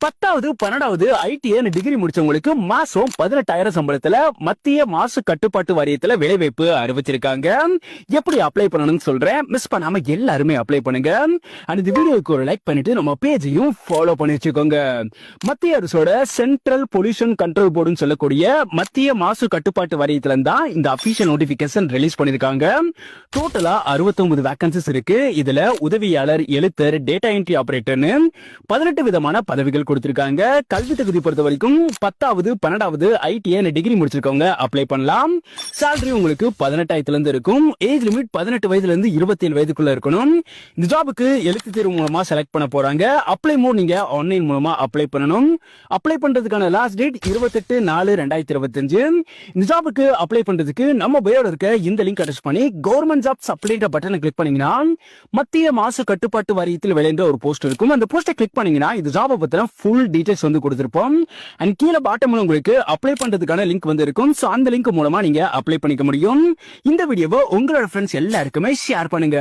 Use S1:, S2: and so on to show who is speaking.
S1: 10வது 12வது ITI degree முடிச்சவங்களுக்கு மாசம் 18,000 சம்பளத்துல மத்திய மாசு கட்டுப்பாட்டு வாரியத்துல வேலைவாய்ப்பு அறிவிச்சிருக்காங்க. எப்படி அப்ளை பண்ணணும்னு சொல்றேன், மிஸ் பண்ணாம எல்லாருமே அப்ளை பண்ணுங்க. அண்ட் இந்த வீடியோக்கு ஒரு லைக் பண்ணிட்டு நம்ம பேஜையும் ஃபாலோ பண்ணி வச்சுக்கோங்க. மத்திய அரசோட சென்ட்ரல் பொல்யூஷன் கண்ட்ரோல் போர்டுன்னு சொல்லக்கூடிய மத்திய மாசு கட்டுப்பாட்டு வாரியத்துல தான் இந்த அபிஷியல் நோட்டிபிகேஷன் ரிலீஸ் பண்ணிருக்காங்க. டோட்டலா 69 வேகன்சிஸ் இருக்கு. இதுல உதவியாளர், எழுத்தர், டேட்டா என்ட்ரி ஆபரேட்டர்னு 18 விதமான பதவிகள் கொடுத்திருக்காங்க. கல்வி தகுதி பொறுத்த வரைக்கும் 10வது 12வது ஐடிஐ டிகிரி முடிச்சிருக்கவங்க அப்ளை பண்ணலாம். salary உங்களுக்கு 18,000 இருந்து இருக்கும். ஏஜ் லிமிட் 18 வயதுல இருந்து 27 வயதுக்குள்ள இருக்கணும். இந்த ஜாபுக்கு எழுத்து தேர்வு மூலமா செலக்ட் பண்ண போறாங்க. அப்ளை மோட் நீங்க ஆன்லைன் மூலமா அப்ளை பண்ணணும். அப்ளை பண்றதுக்கான லாஸ்ட் டேட் 28/4/2025. இந்த ஜாபுக்கு அப்ளை பண்றதுக்கு நம்ம பயோல இருக்க இந்த லிங்க் அட்டாச் பண்ணி கவர்மெண்ட் ஜாப்ஸ் அப்ளை பட்டனை கிளிக் பண்ணீங்கன்னா மத்திய மாசு கட்டுப்பாட்டு வாரியத்தில் வெளியிட்ட ஒரு போஸ்ட் இருக்கும். அந்த போஸ்டை கிளிக் பண்ணீங்கன்னா இந்த ஜாபை பத்தின ஃபுல் டீடைல்ஸ் வந்து கொடுத்திருப்போம். அண்ட் கீழே பாட்டம்ல உங்களுக்கு அப்ளை பண்றதுக்கான லிங்க் வந்து இருக்கும். சோ அந்த லிங்க் மூலமா நீங்க அப்ளை பண்ணிக்க முடியும். இந்த வீடியோவை உங்களோட ஃப்ரெண்ட்ஸ் எல்லாருக்குமே ஷேர் பண்ணுங்க.